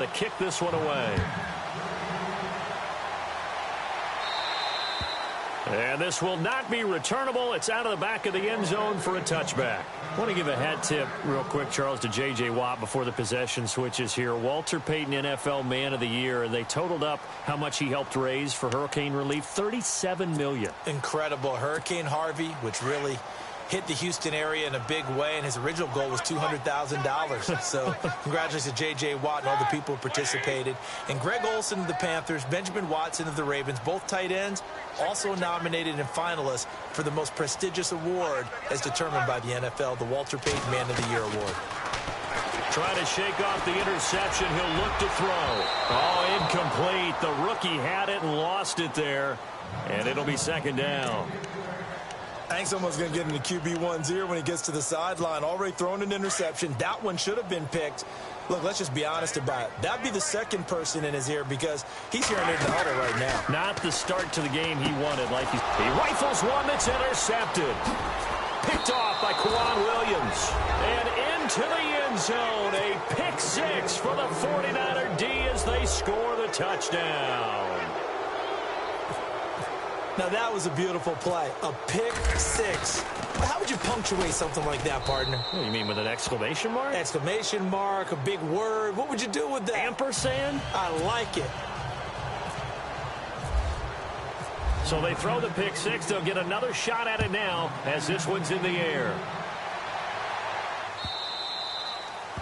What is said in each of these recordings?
to kick this one away. And this will not be returnable. It's out of the back of the end zone for a touchback. I want to give a hat tip real quick, Charles, to J.J. Watt before the possession switches here. Walter Payton, NFL Man of the Year, and they totaled up how much he helped raise for hurricane relief, $37 million. Incredible. Hurricane Harvey, which really hit the Houston area in a big way, and his original goal was $200,000. So congratulations to J.J. Watt and all the people who participated. And Greg Olsen of the Panthers, Benjamin Watson of the Ravens, both tight ends, also nominated and finalists for the most prestigious award as determined by the NFL, the Walter Payton Man of the Year Award. Trying to shake off the interception. He'll look to throw. Oh, incomplete. The rookie had it and lost it there. And it'll be second down. I think someone's going to get into QB1's ear when he gets to the sideline. Already thrown an interception. That one should have been picked. Look, let's just be honest about it. That'd be the second person in his ear because he's hearing it in the huddle right now. Not the start to the game he wanted. Like he rifles one that's intercepted. Picked off by Kwan Williams. And into the end zone. A pick six for the 49er D as they score the touchdown. Now, that was a beautiful play. A pick six. How would you punctuate something like that, partner? What do you mean, with an exclamation mark? Exclamation mark, a big word. What would you do with that? Ampersand? I like it. So they throw the pick six. They'll get another shot at it now as this one's in the air.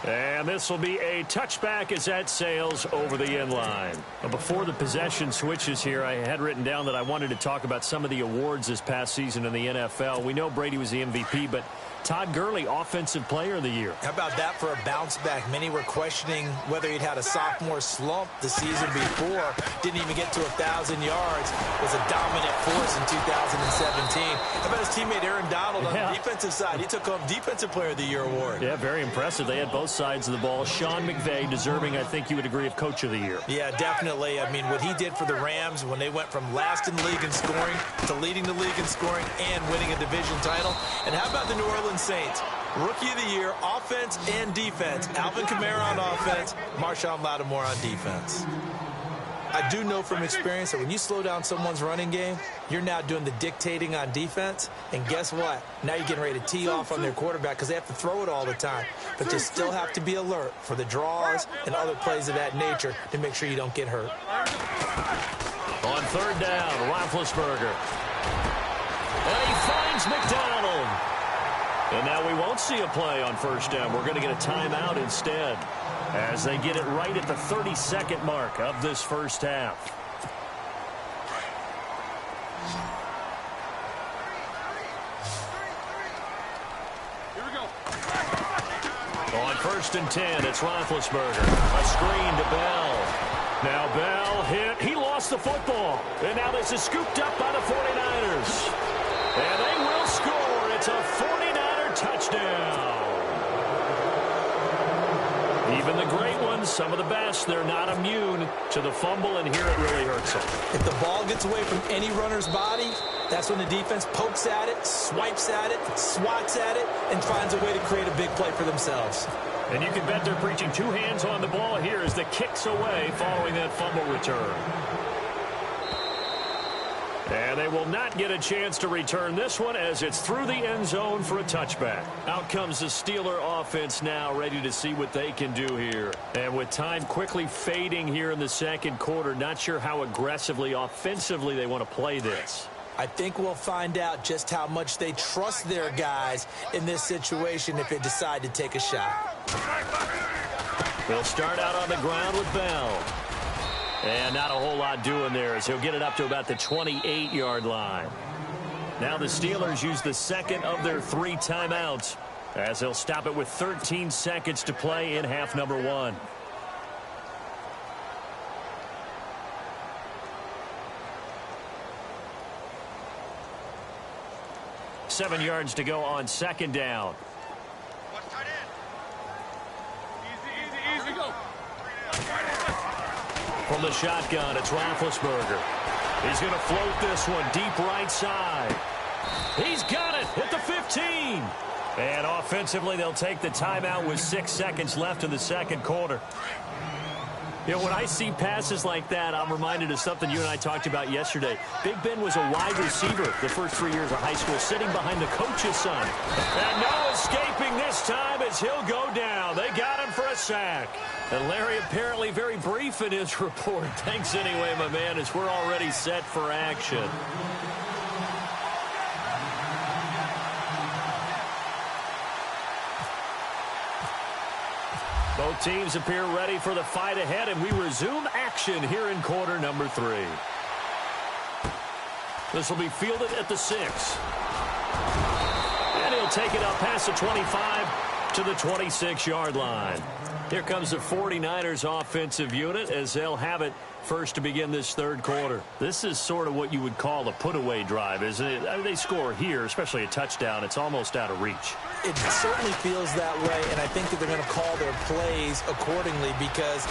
And this will be a touchback as that sails over the end line. Before the possession switches here, I had written down that I wanted to talk about some of the awards this past season in the NFL. We know Brady was the MVP, but Todd Gurley, Offensive Player of the Year. How about that for a bounce back? Many were questioning whether he'd had a sophomore slump the season before. Didn't even get to 1,000 yards. Was a dominant force in 2017. How about his teammate Aaron Donald on the defensive side? He took home Defensive Player of the Year award. Yeah, very impressive. They had both sides of the ball. Sean McVay deserving, I think you would agree, of Coach of the Year. Yeah, definitely. I mean, what he did for the Rams when they went from last in the league in scoring to leading the league in scoring and winning a division title. And how about the New Orleans Saints? Rookie of the Year, offense and defense. Alvin Kamara on offense, Marshawn Lattimore on defense. I do know from experience that when you slow down someone's running game, you're now doing the dictating on defense. And guess what? Now you're getting ready to tee off on their quarterback because they have to throw it all the time. But you still have to be alert for the draws and other plays of that nature to make sure you don't get hurt. On third down, Roethlisberger. And he finds McDonald. And now we won't see a play on first down. We're going to get a timeout instead as they get it right at the 32nd mark of this first half. Here we go. On first and 10, it's Roethlisberger. A screen to Bell. Now Bell hit. He lost the football. And now this is scooped up by the 49ers. And they will score. It's a 49er touchdown. Even the great ones, some of the best, they're not immune to the fumble, and here it really hurts them. If the ball gets away from any runner's body, that's when the defense pokes at it, swipes at it, swats at it, and finds a way to create a big play for themselves. And you can bet they're preaching two hands on the ball here as the kick's away following that fumble return. And they will not get a chance to return this one as it's through the end zone for a touchback. Out comes the Steeler offense now, ready to see what they can do here. And with time quickly fading here in the second quarter, not sure how aggressively, offensively they want to play this. I think we'll find out just how much they trust their guys in this situation if they decide to take a shot. They'll start out on the ground with Bell. And not a whole lot doing there as he'll get it up to about the 28-yard line. Now the Steelers use the second of their 3 timeouts as they'll stop it with 13 seconds to play in half number 1. Seven yards to go on second down. Watch tight end. Easy, go. From the shotgun, it's Roethlisberger. He's going to float this one deep right side. He's got it at the 15. And offensively, they'll take the timeout with 6 seconds left in the second quarter. You know, when I see passes like that, I'm reminded of something you and I talked about yesterday. Big Ben was a wide receiver the first 3 years of high school, sitting behind the coach's son. And no escaping this time as he'll go down. They got him for a sack. And Larry apparently very brief in his report. Thanks anyway, my man, as we're already set for action. Both teams appear ready for the fight ahead, and we resume action here in quarter number 3. This will be fielded at the 6. And he'll take it up past the 25 to the 26-yard line. Here comes the 49ers offensive unit as they'll have it first to begin this third quarter. This is sort of what you would call a put-away drive, isn't it? I mean, they score here, especially a touchdown. It's almost out of reach. It certainly feels that way, and I think that they're going to call their plays accordingly because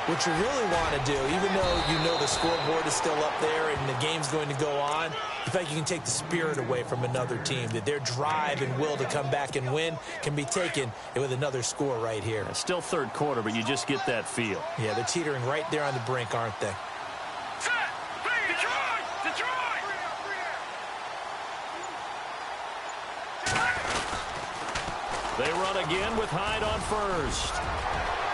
what you really want to do, even though you know the scoreboard is still up there and the game's going to go on, in fact, you can take the spirit away from another team, that their drive and will to come back and win can be taken with another score right here. It's still third quarter, but you just get that feel. Yeah, they're teetering right there on the brink, aren't they? They run again with Hyde on first.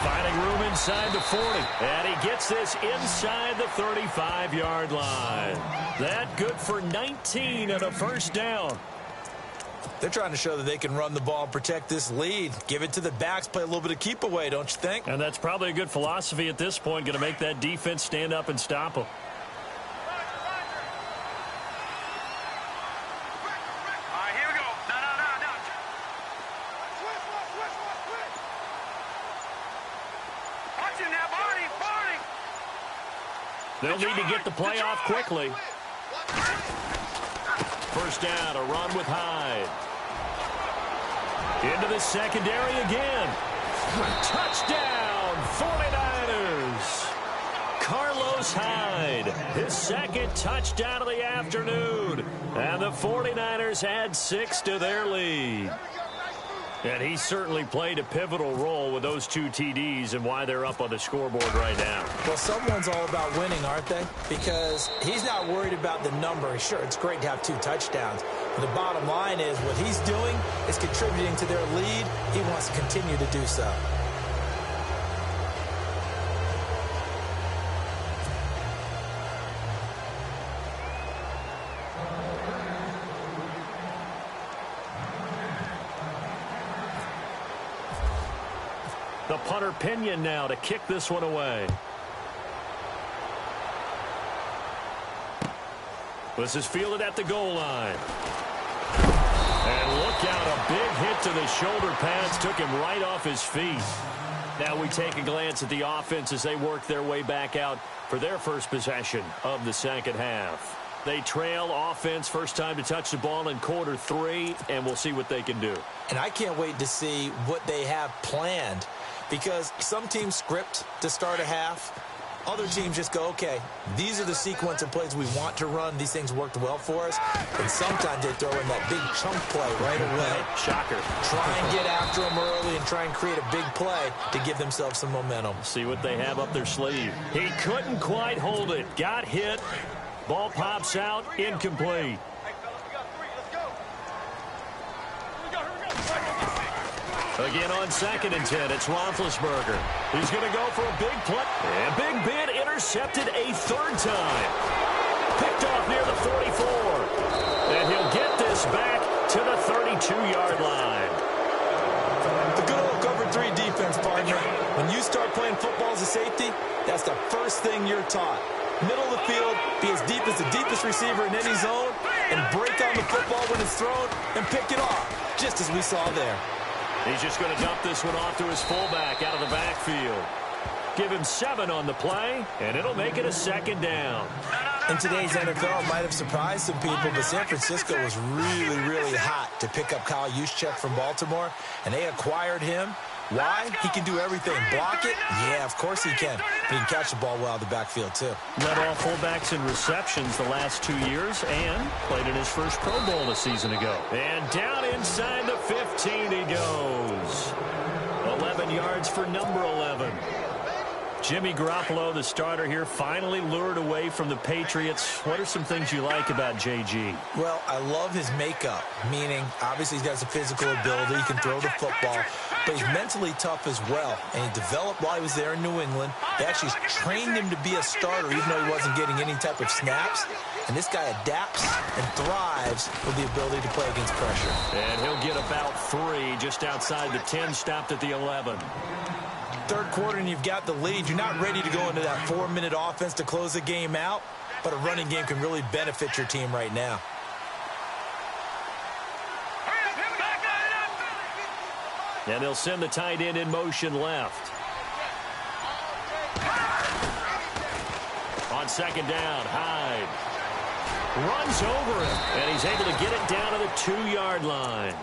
Finding room inside the 40. And he gets this inside the 35-yard line. That good for 19 and a first down. They're trying to show that they can run the ball and protect this lead. Give it to the backs, play a little bit of keep away, don't you think? And that's probably a good philosophy at this point. Going to make that defense stand up and stop them. They'll need to get the play off quickly. First down, a run with Hyde. Into the secondary again. Touchdown, 49ers. Carlos Hyde, his second touchdown of the afternoon. And the 49ers add 6 to their lead. And he certainly played a pivotal role with those 2 TDs and why they're up on the scoreboard right now. Well, someone's all about winning, aren't they? Because he's not worried about the number. Sure, it's great to have 2 touchdowns. But the bottom line is what he's doing is contributing to their lead. He wants to continue to do so. The punter Pinion now to kick this one away. This is fielded at the goal line. And look out, a big hit to the shoulder pads took him right off his feet. Now we take a glance at the offense as they work their way back out for their first possession of the second half. They trail offense, first time to touch the ball in quarter 3, and we'll see what they can do. And I can't wait to see what they have planned, because some teams script to start a half. Other teams just go, okay, these are the sequence of plays we want to run. These things worked well for us. And sometimes they throw in that big chunk play right away. Shocker. Try and get after them early and try and create a big play to give themselves some momentum. See what they have up their sleeve. He couldn't quite hold it. Got hit. Ball pops out. Incomplete. Again on 2nd and 10, it's Roethlisberger. He's going to go for a big play. And Big Ben intercepted a 3rd time. Picked off near the 44. And he'll get this back to the 32-yard line. The good old cover 3 defense, partner. When you start playing football as a safety, that's the first thing you're taught. Middle of the field, be as deep as the deepest receiver in any zone, and break on the football when it's thrown and pick it off, just as we saw there. He's just going to dump this one off to his fullback out of the backfield. Give him 7 on the play, and it'll make it a 2nd down. In today's NFL, it might have surprised some people, but San Francisco was really, really hot to pick up Kyle Juszczyk from Baltimore, and they acquired him. Why? He can do everything. Block it? Yeah, of course he can. But he can catch the ball well out of the backfield, too. Led all fullbacks in receptions the last 2 years and played in his first Pro Bowl a season ago. And down inside the 15 he goes. 11 yards for number 11. Jimmy Garoppolo, the starter here, finally lured away from the Patriots. What are some things you like about JG? Well, I love his makeup, meaning obviously he's got some physical ability. He can throw the football, but he's mentally tough as well. And he developed while he was there in New England. They actually trained him to be a starter even though he wasn't getting any type of snaps. And this guy adapts and thrives with the ability to play against pressure. And he'll get about 3 just outside the 10, stopped at the 11. Third quarter and you've got the lead. You're not ready to go into that 4-minute offense to close the game out, but a running game can really benefit your team right now. And they'll send the tight end in motion left. On second down, Hyde runs over him, and he's able to get it down to the 2-yard line.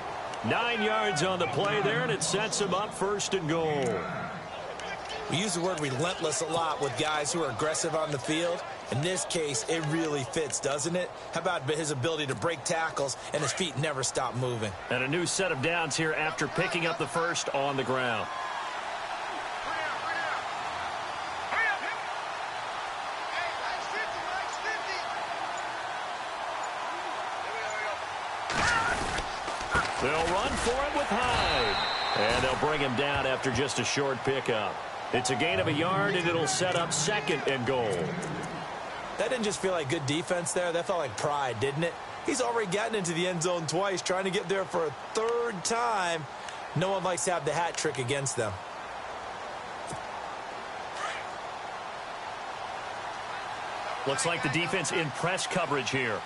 9 yards on the play there, and it sets him up first and goal. We use the word relentless a lot with guys who are aggressive on the field. In this case, it really fits, doesn't it? How about his ability to break tackles and his feet never stop moving? And a new set of downs here after picking up the first on the ground. They'll run for it with Hyde. And they'll bring him down after just a short pickup. It's a gain of 1 yard, and it'll set up second and goal. That didn't just feel like good defense there. That felt like pride, didn't it? He's already gotten into the end zone twice, trying to get there for a 3rd time. No one likes to have the hat trick against them. Looks like the defense in press coverage here.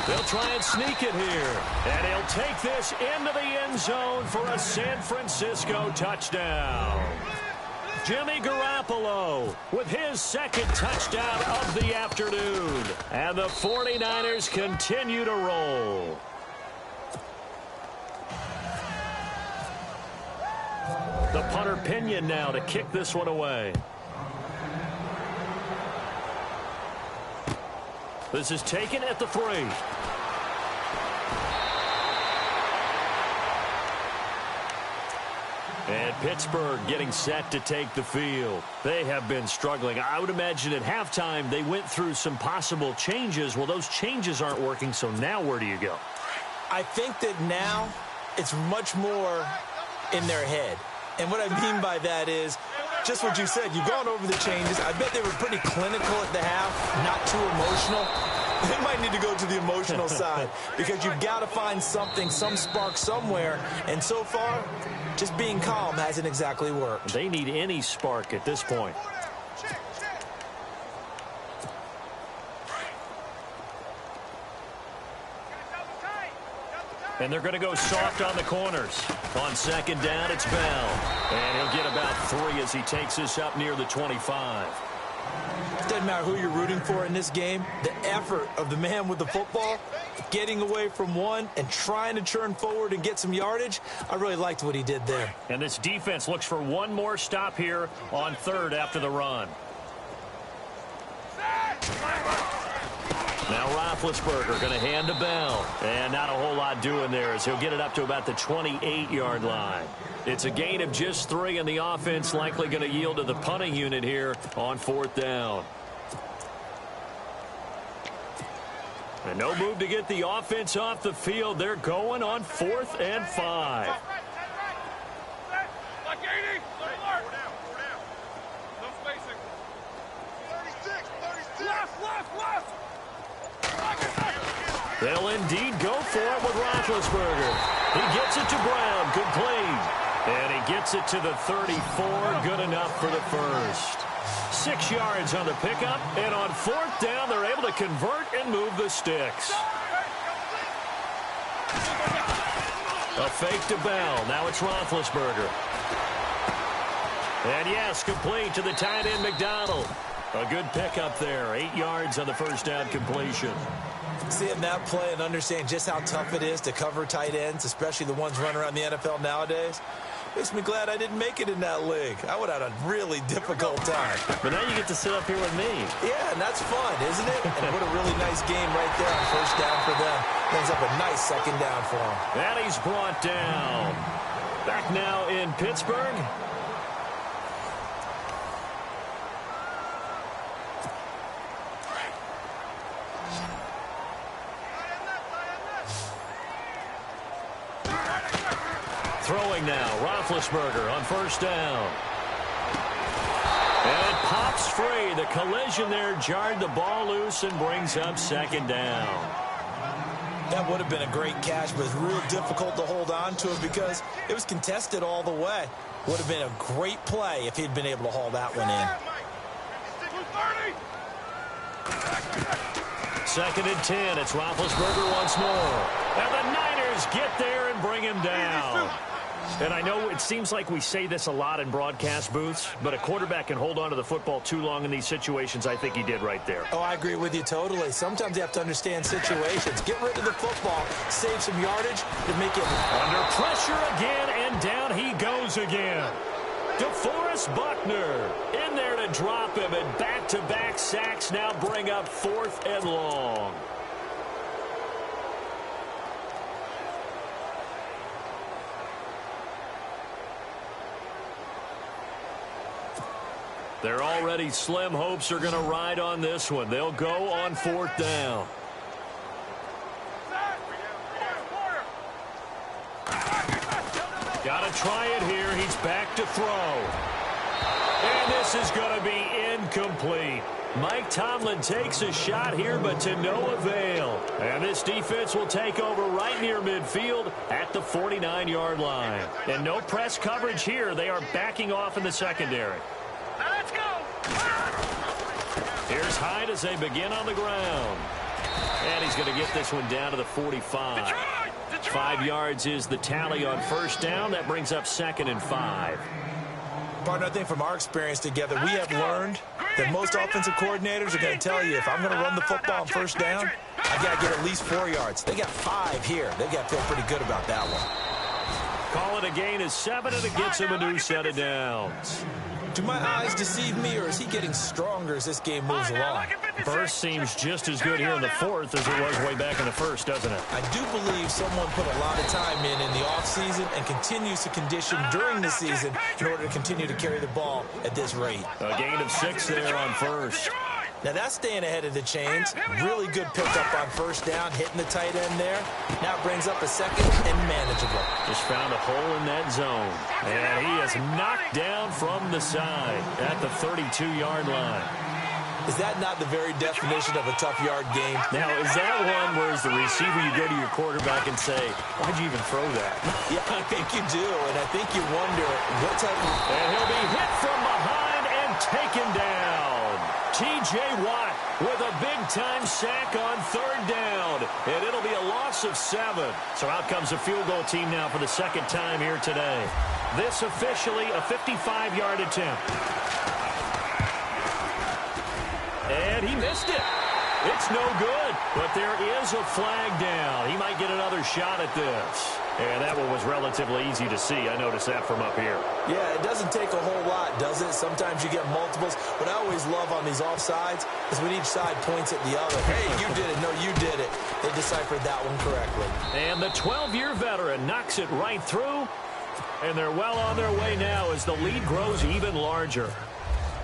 They'll try and sneak it here. And he'll take this into the end zone for a San Francisco touchdown. Jimmy Garoppolo with his 2nd touchdown of the afternoon. And the 49ers continue to roll. The punter Pinion now to kick this one away. This is taken at the 3. And Pittsburgh getting set to take the field. They have been struggling. I would imagine at halftime they went through some possible changes. Well, those changes aren't working, so now where do you go? I think that now it's much more in their head. And what I mean by that is just what you said. You've gone over the changes. I bet they were pretty clinical at the half, not too emotional. They might need to go to the emotional side because you've got to find something, some spark somewhere. And so far, just being calm hasn't exactly worked. They need any spark at this point. And they're going to go soft on the corners. On second down, it's Bell. And he'll get about 3 as he takes this up near the 25. Doesn't matter who you're rooting for in this game. The effort of the man with the football, getting away from one and trying to churn forward and get some yardage, I really liked what he did there. And this defense looks for one more stop here on 3rd after the run. Now Roethlisberger going to hand to Bell. And not a whole lot doing there as he'll get it up to about the 28-yard line. It's a gain of just 3, and the offense likely going to yield to the punting unit here on 4th down. And no move to get the offense off the field. They're going on 4th and 5. They'll indeed go for it with Roethlisberger. He gets it to Brown, complete. And he gets it to the 34, good enough for the first. 6 yards on the pickup, and on 4th down, they're able to convert and move the sticks. A fake to Bell. Now it's Roethlisberger. And yes, complete to the tight end McDonald. A good pickup there. 8 yards on the first down completion. Seeing that play and understand just how tough it is to cover tight ends, especially the ones running around the NFL nowadays, makes me glad I didn't make it in that league. I would have had a really difficult time. But now you get to sit up here with me. Yeah, and that's fun, isn't it? And what a really nice game right there on 1st down for them. Ends up a nice 2nd down for them. And he's brought down. Back now in Pittsburgh. Throwing now, Roethlisberger on first down. And it pops free. The collision there jarred the ball loose and brings up second down. That would have been a great catch, but it's real difficult to hold on to it because it was contested all the way. Would have been a great play if he'd been able to haul that one in. 2nd and 10. It's Roethlisberger once more. And the Niners get there and bring him down. And I know it seems like we say this a lot in broadcast booths, but a quarterback can hold on to the football too long in these situations. I think he did right there. Oh, I agree with you totally. Sometimes you have to understand situations. Get rid of the football, save some yardage, and make it. Under pressure again, and down he goes again. DeForest Buckner in there to drop him, and back-to-back sacks now bring up 4th and long. Their already slim hopes are going to ride on this one. They'll go on 4th down. Got to try it here. He's back to throw. And this is going to be incomplete. Mike Tomlin takes a shot here, but to no avail. And this defense will take over right near midfield at the 49-yard line. And no press coverage here. They are backing off in the secondary. Let's go. Here's Hyde as they begin on the ground. And he's going to get this one down to the 45. 5 yards is the tally on first down. That brings up 2nd and 5. Partner, I think from our experience together, we have learned that most offensive coordinators are going to tell you, if I'm going to run the football on first down, I got to get at least 4 yards. They got 5 here. They got to feel pretty good about that one. Call it a gain of 7, and it gets him a new set of downs. Do my eyes deceive me, or is he getting stronger as this game moves along? First seems just as good here in the 4th as it was way back in the 1st, doesn't it? I do believe someone put a lot of time in the offseason and continues to condition during the season in order to continue to carry the ball at this rate. A gain of 6 there on first. Now that's staying ahead of the chains. Really good pickup on first down, hitting the tight end there. Now it brings up a 2nd and manageable. Just found a hole in that zone. And he is knocked down from the side at the 32-yard line. Is that not the very definition of a tough yard game? Now, is that one where as the receiver you go to your quarterback and say, why'd you even throw that? Yeah, I think you do, and I think you wonder what type of... And he'll be hit from behind and taken down. T.J. Watt with a big-time sack on 3rd down, and it'll be a loss of 7. So out comes a field goal team now for the 2nd time here today. This officially a 55-yard attempt. And he missed it. It's no good, but there is a flag down. He might get another shot at this. And that one was relatively easy to see. I noticed that from up here. Yeah, it doesn't take a whole lot, does it? Sometimes you get multiples. What I always love on these offsides is when each side points at the other. Hey, you did it. No, you did it. They deciphered that one correctly. And the 12-year veteran knocks it right through. And they're well on their way now as the lead grows even larger.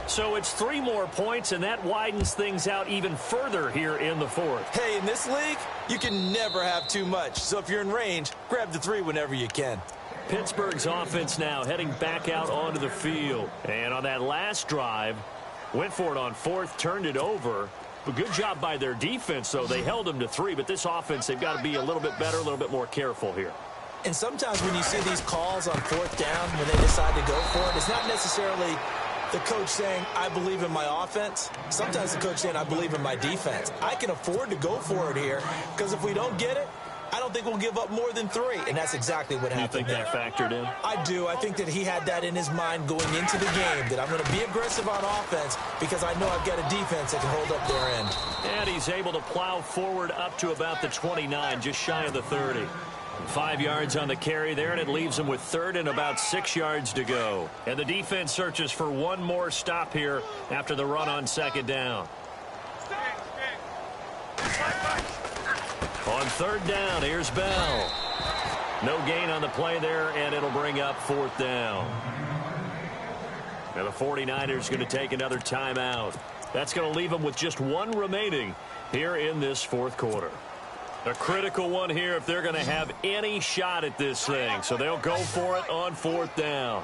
So it's 3 more points, and that widens things out even further here in the 4th. Hey, in this league, you can never have too much. So if you're in range, grab the 3 whenever you can. Pittsburgh's offense now heading back out onto the field. And on that last drive, went for it on 4th, turned it over. But good job by their defense, though. They held them to 3, but this offense, they've got to be a little bit better, a little bit more careful here. And sometimes when you see these calls on 4th down, when they decide to go for it, it's not necessarily the coach saying, I believe in my offense. Sometimes the coach saying, I believe in my defense. I can afford to go for it here because if we don't get it, I don't think we'll give up more than 3. And that's exactly what happened there. You think that factored in? I do. I think that he had that in his mind going into the game, that I'm going to be aggressive on offense because I know I've got a defense that can hold up their end. And he's able to plow forward up to about the 29, just shy of the 30. 5 yards on the carry there, and it leaves him with 3rd and about 6 yards to go. And the defense searches for one more stop here after the run on 2nd down. On 3rd down, here's Bell. No gain on the play there, and it'll bring up 4th down. And the 49ers going to take another timeout. That's going to leave them with just 1 remaining here in this 4th quarter. A critical one here if they're going to have any shot at this thing. So they'll go for it on 4th down.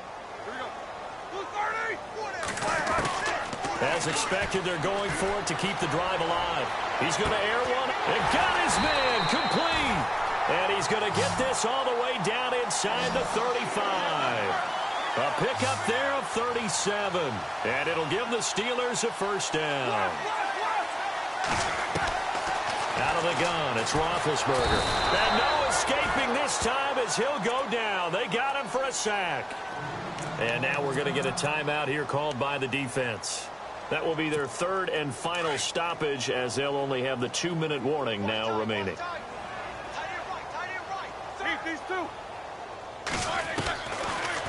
As expected, they're going for it to keep the drive alive. He's going to air one and got his man complete. And he's going to get this all the way down inside the 35. A pickup there of 37. And it'll give the Steelers a 1st down. Out of the gun, it's Roethlisberger. And no escaping this time as he'll go down. They got him for a sack. And now we're going to get a timeout here called by the defense. That will be their 3rd and final stoppage as they'll only have the 2-minute warning now remaining.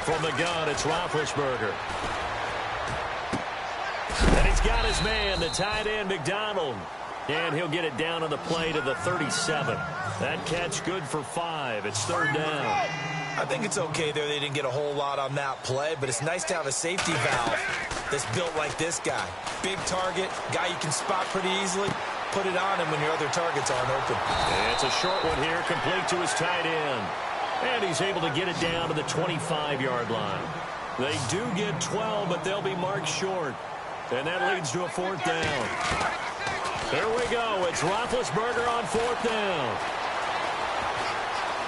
From the gun, it's Roethlisberger. And he's got his man, the tight end, McDonald. And he'll get it down on the play to the 37. That catch good for 5. It's 3rd down. I think it's okay there. They didn't get a whole lot on that play, but it's nice to have a safety valve that's built like this guy. Big target, guy you can spot pretty easily. Put it on him when your other targets aren't open. It's a short one here, complete to his tight end. And he's able to get it down to the 25-yard line. They do get 12, but they'll be marked short. And that leads to a 4th down. There we go. It's Roethlisberger on 4th down.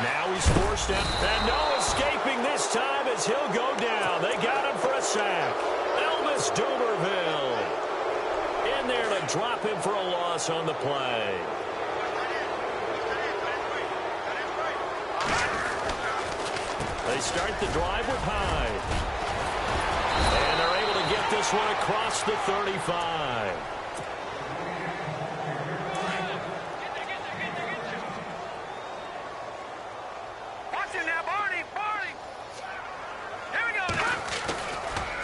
Now he's forced out. And no escaping this time as he'll go down. They got him for a sack. Elvis Dumerville in there to drop him for a loss on the play. They start the drive with Hyde. And they're able to get this one across the 35.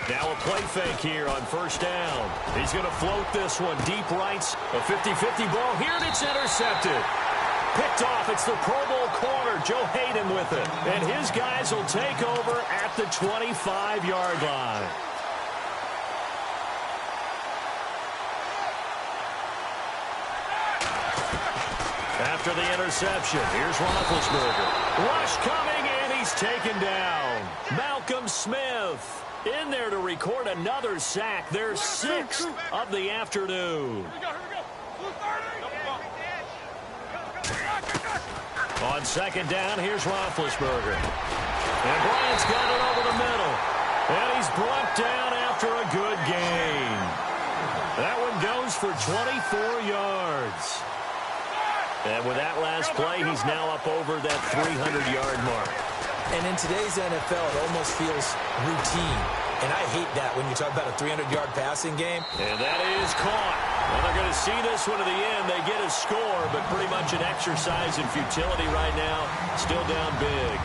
Now a play fake here on 1st down. He's going to float this one deep rights. A 50-50 ball here, and it's intercepted. Picked off. It's the Pro Bowl corner, Joe Hayden, with it. And his guys will take over at the 25-yard line. After the interception, here's Roethlisberger. Rush coming, and he's taken down. Malcolm Smith in there to record another sack. Their 6th of the afternoon. On 2nd down, here's Roethlisberger. And Bryant's got it over the middle. And he's brought down after a good gain. That one goes for 24 yards. And with that last play, he's now up over that 300-yard mark. And in today's NFL, it almost feels routine. And I hate that when you talk about a 300-yard passing game. And that is caught. Well, they're going to see this one to the end. They get a score, but pretty much an exercise in futility right now. Still down big.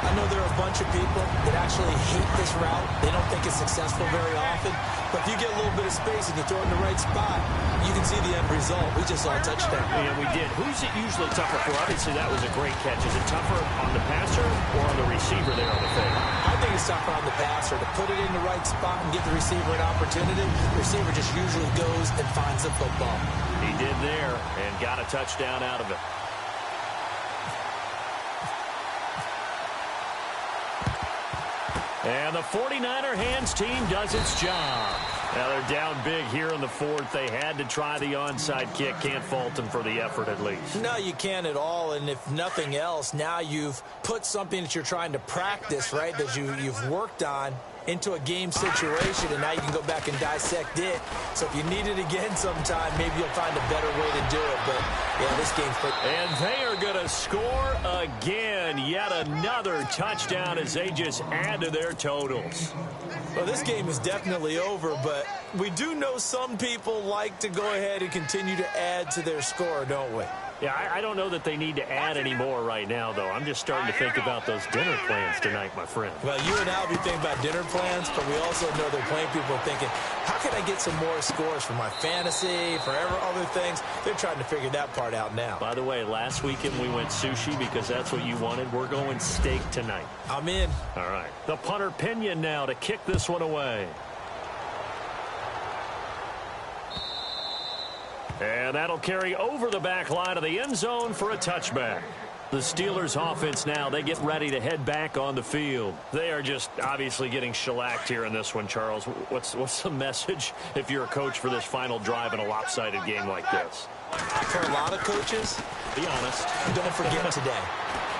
I know there are a bunch of people that actually hate this route. They don't think it's successful very often. But if you get a little bit of space and you throw it in the right spot, you can see the end result. We just saw a touchdown. Yeah, we did. Who's it usually tougher for? Obviously, that was a great catch. Is it tougher on the passer or on the receiver there on the fake? I think it's tougher on the passer to put it in the right spot and give the receiver an opportunity. The receiver just usually goes and finds the football. He did there and got a touchdown out of it. And the 49er hands team does its job. Now they're down big here in the 4th. They had to try the onside kick. Can't fault them for the effort at least. No, you can't at all. And if nothing else, now you've put something that you're trying to practice, right, that you've worked on into a game situation, and now you can go back and dissect it. So if you need it again sometime, maybe you'll find a better way to do it. But, yeah, this game's pretty... And they are going to score again. Yet another touchdown as they just add to their totals. Well, this game is definitely over, but we do know some people like to go ahead and continue to add to their score, don't we? Yeah, I don't know that they need to add any more right now, though. I'm just starting to think about those dinner plans tonight, my friend. Well, you and I will be thinking about dinner plans, but we also know there are plenty of people thinking, how can I get some more scores for my fantasy, for other things? They're trying to figure that part out now. By the way, last weekend we went sushi because that's what you wanted. We're going steak tonight. I'm in. All right. The punter Pinion now to kick this one away. And that'll carry over the back line of the end zone for a touchback. The Steelers offense now, they get ready to head back on the field. They are just obviously getting shellacked here in this one, Charles. What's the message if you're a coach for this final drive in a lopsided game like this? For a lot of coaches, be honest, don't forget today.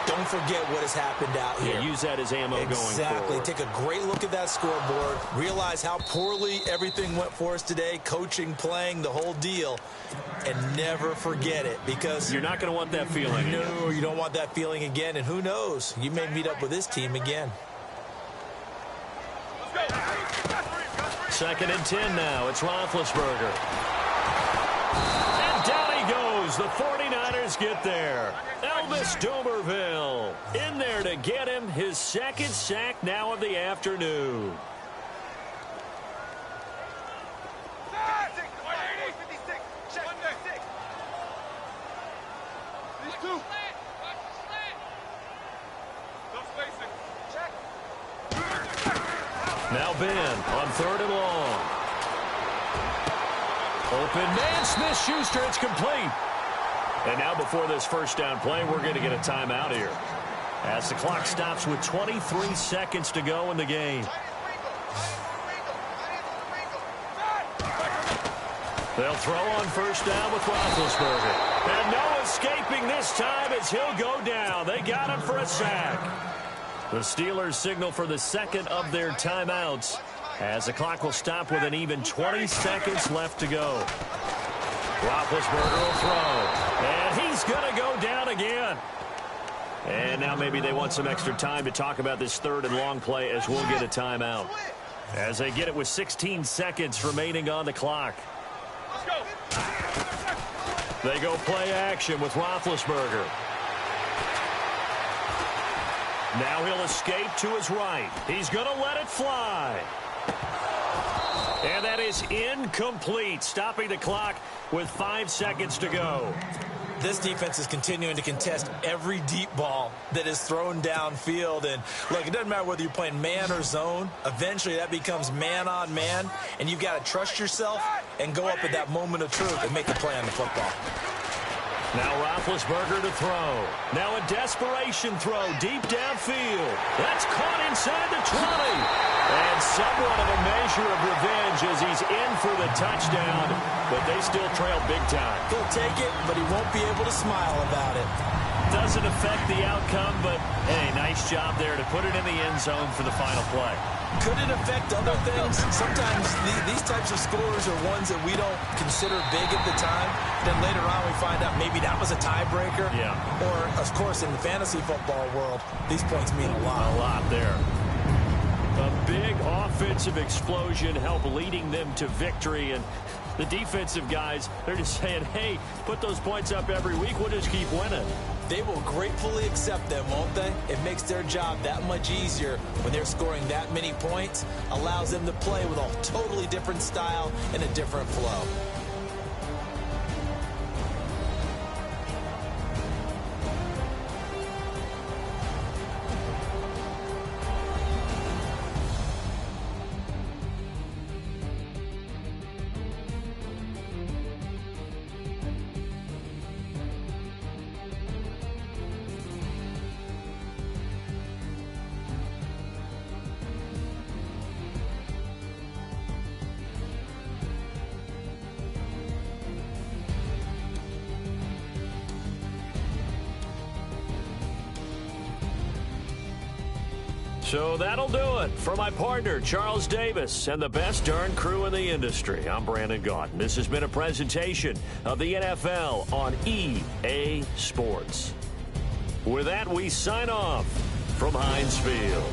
Don't forget what has happened out here. Yeah, use that as ammo going forward. Exactly. Take a great look at that scoreboard. Realize how poorly everything went for us today. Coaching, playing, the whole deal. And never forget it, because you're not going to want that feeling again. No, you don't want that feeling again. And who knows? You may meet up with this team again. 2nd and 10 now. It's Roethlisberger. And down he goes. The 49ers get there. Elvis Dumervil in there to get him his 2nd sack now of the afternoon. Now Ben on 3rd and long. Open man, Smith-Schuster, it's complete. And now before this first down play, we're going to get a timeout here, as the clock stops with 23 seconds to go in the game. They'll throw on first down with Roethlisberger. And no escaping this time as he'll go down. They got him for a sack. The Steelers signal for the 2nd of their timeouts, as the clock will stop with an even 20 seconds left to go. Roethlisberger will throw, and he's going to go down again. And now maybe they want some extra time to talk about this 3rd and long play, as we'll get a timeout, as they get it with 16 seconds remaining on the clock. They go play action with Roethlisberger. Now he'll escape to his right. He's going to let it fly. And that is incomplete, stopping the clock with 5 seconds to go. This defense is continuing to contest every deep ball that is thrown downfield. And look, it doesn't matter whether you're playing man or zone. Eventually that becomes man on man, and you've got to trust yourself and go up at that moment of truth and make a play on the football. Now Roethlisberger to throw. Now a desperation throw deep downfield. That's caught inside the 20. And somewhat of a measure of revenge as he's in for the touchdown. But they still trail big time. He'll take it, but he won't be able to smile about it. Doesn't affect the outcome, but hey, nice job there to put it in the end zone for the final play. Could it affect other things? Sometimes these types of scores are ones that we don't consider big at the time. Then later on we find out maybe that was a tiebreaker. Yeah. Or, of course, in the fantasy football world, these points mean a lot. A lot there. A big offensive explosion helped leading them to victory. And the defensive guys, they're just saying, hey, put those points up every week. We'll just keep winning. They will gratefully accept them, won't they? It makes their job that much easier when they're scoring that many points. Allows them to play with a totally different style and a different flow. So that'll do it for my partner, Charles Davis, and the best darn crew in the industry. I'm Brandon Gaudin. This has been a presentation of the NFL on EA Sports. With that, we sign off from Heinz Field.